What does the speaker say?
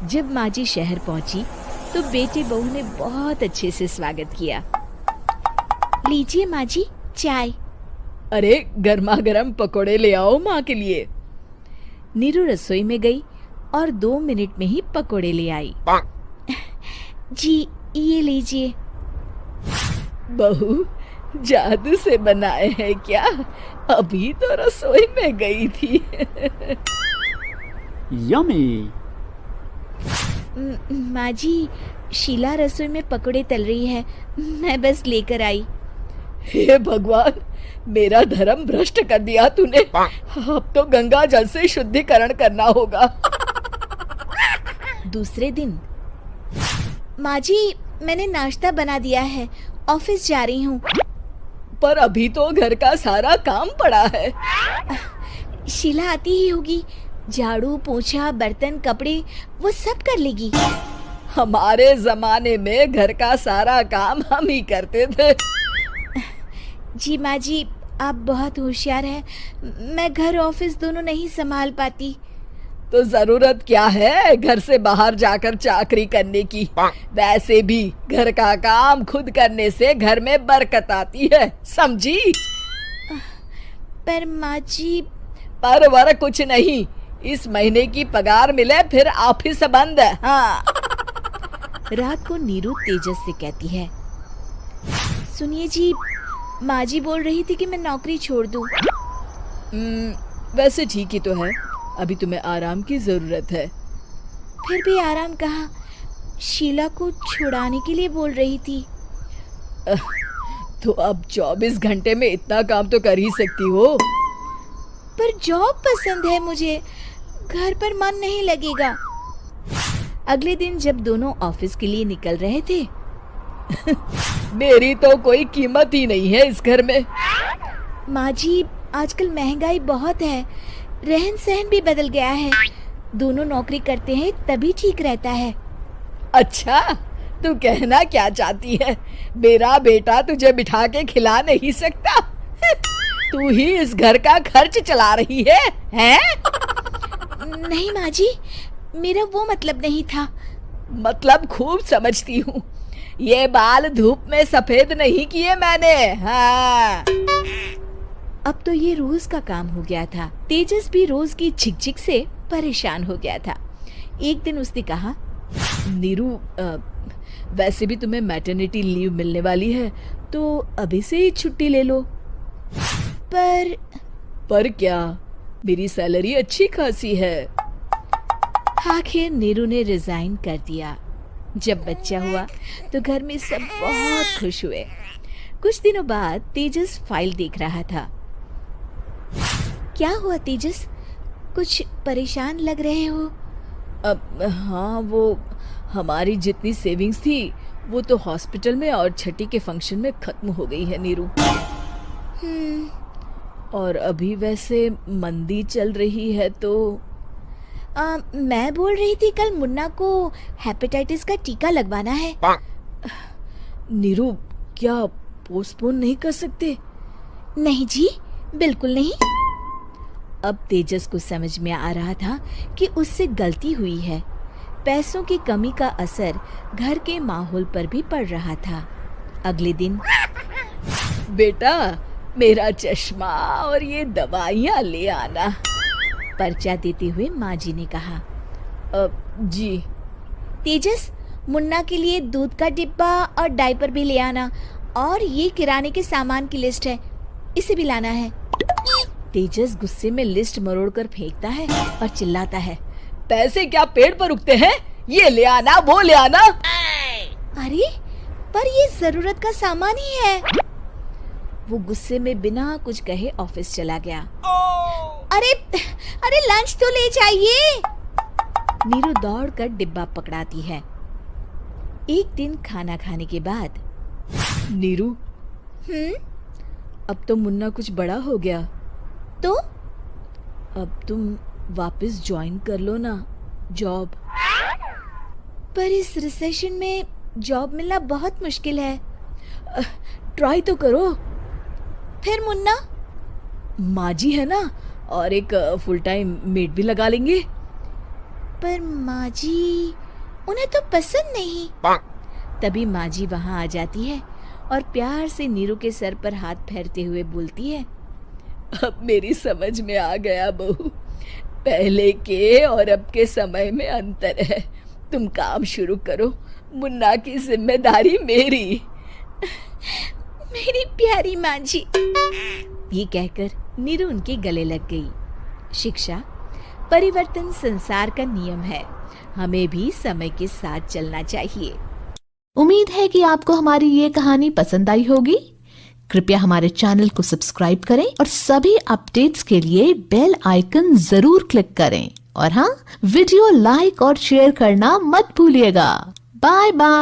जब माँ जी शहर पहुंची तो बेटे बहू ने बहुत अच्छे से स्वागत किया। लीजिए माँ जी चाय। अरे गर्मा गर्म पकोड़े ले आओ माँ के लिए। नीरू रसोई में गई और 2 मिनट में ही पकोड़े ले आई। जी ये लीजिए। बहू जादू से बनाए हैं क्या? अभी तो रसोई में गई थी। यम्मी। माँ जी शीला रसोई में पकोड़े तल रही है, मैं बस लेकर आई। हे भगवान, मेरा धर्म भ्रष्ट कर दिया तूने। अब तो गंगा जल से शुद्धिकरण करना होगा। दूसरे दिन, माँ जी मैंने नाश्ता बना दिया है, ऑफिस जा रही हूँ। पर अभी तो घर का सारा काम पड़ा है। शीला आती ही होगी, झाड़ू पोछा बर्तन कपड़े वो सब कर लेगी। हमारे जमाने में घर का सारा काम हम ही करते थे। जी माँ जी आप बहुत होशियार हैं, मैं घर ऑफिस दोनों नहीं संभाल पाती। तो जरूरत क्या है घर से बाहर जाकर चाकरी करने की? वैसे भी घर का काम खुद करने से घर में बरकत आती है, समझी? पर माँ जी। पर वर कुछ नहीं, इस महीने की पगार मिले फिर ऑफिस बंद है। हाँ। रात को नीरू तेजस से कहती है, सुनिए जी माँ जी बोल रही थी कि मैं नौकरी छोड़ दूं। वैसे ठीक ही तो है, अभी तुम्हें आराम की जरूरत है। फिर भी आराम कहाँ, शीला को छुड़ाने के लिए बोल रही थी। तो अब 24 घंटे में इतना काम तो कर ही सकती हो। पर जॉब पसंद है मुझे, घर पर मन नहीं लगेगा। अगले दिन जब दोनों ऑफिस के लिए निकल रहे थे मेरी तो कोई कीमत ही नहीं है इस घर में। माँ जी आजकल महंगाई बहुत है, रहन सहन भी बदल गया है, दोनों नौकरी करते हैं तभी ठीक रहता है। अच्छा, तू कहना क्या चाहती है? मेरा बेटा तुझे बिठा के खिला नहीं सकता? तू ही इस घर का खर्च चला रही है, हैं? नहीं माँ जी, मेरा वो मतलब नहीं था। मतलब खूब समझती हूँ, ये बाल धूप में सफेद नहीं किए मैंने। हाँ। अब तो ये रोज का काम हो गया था। तेजस भी रोज की झिकझिक से परेशान हो गया था। एक दिन उसने कहा, नीरू वैसे भी तुम्हें मैटरनिटी लीव मिलने वाली है, तो अभी से ही छुट्टी ले लो। पर क्या, मेरी सैलरी अच्छी खासी है। आखिर नीरू ने रिजाइन कर दिया। जब बच्चा हुआ तो घर में सब बहुत खुश हुए। कुछ दिनों बाद तेजस फाइल देख रहा था। क्या हुआ तेजस, कुछ परेशान लग रहे हो? हाँ, वो हमारी जितनी सेविंग्स थी वो तो हॉस्पिटल में और छठी के फंक्शन में खत्म हो गई है नीरू। और अभी वैसे मंदी चल रही है तो मैं बोल रही थी कल मुन्ना को हेपेटाइटिस का टीका लगवाना है। नीरू क्या पोस्टपोन नहीं कर सकते? नहीं जी, बिल्कुल नहीं। अब तेजस को समझ में आ रहा था कि उससे गलती हुई है। पैसों की कमी का असर घर के माहौल पर भी पड़ रहा था। अगले दिन, बेटा मेरा चश्मा और ये दवाइयाँ ले आना, पर्चा देते हुए माँ जी ने कहा। जी। तेजस मुन्ना के लिए दूध का डिब्बा और डायपर भी ले आना, और ये किराने के सामान की लिस्ट है, इसे भी लाना है। तेजस गुस्से में लिस्ट मरोड़कर फेंकता है और चिल्लाता है, पैसे क्या पेड़ पर उगते हैं? ये ले आना वो ले आना। अरे पर ये जरूरत का सामान ही है। वो गुस्से में बिना कुछ कहे ऑफिस चला गया। अरे लंच तो ले जाइए। नीरू दौड़कर डिब्बा पकड़ाती है। एक दिन खाना खाने के बाद, नीरू अब तो मुन्ना कुछ बड़ा हो गया, तो अब तुम वापस ज्वाइन कर लो ना जॉब। पर इस रिसेशन में जॉब मिलना बहुत मुश्किल है। ट्राई तो करो। फिर मुन्ना? माँ जी है ना, और एक फुल टाइम मेड भी लगा लेंगे। पर माँ जी, उन्हें तो पसंद नहीं। तभी माँ जी वहाँ आ जाती है और प्यार से नीरू के सर पर हाथ फेरते हुए बोलती है, अब मेरी समझ में आ गया बहू, पहले के और अब के समय में अंतर है। तुम काम शुरू करो, मुन्ना की जिम्मेदारी मेरी। मेरी प्यारी माँ जी। ये कहकर नीरू उनके गले लग गई। शिक्षा, परिवर्तन संसार का नियम है, हमें भी समय के साथ चलना चाहिए। उम्मीद है कि आपको हमारी ये कहानी पसंद आई होगी। कृपया हमारे चैनल को सब्सक्राइब करें और सभी अपडेट्स के लिए बेल आइकन जरूर क्लिक करें। और हाँ, वीडियो लाइक और शेयर करना मत भूलिएगा। Bye bye.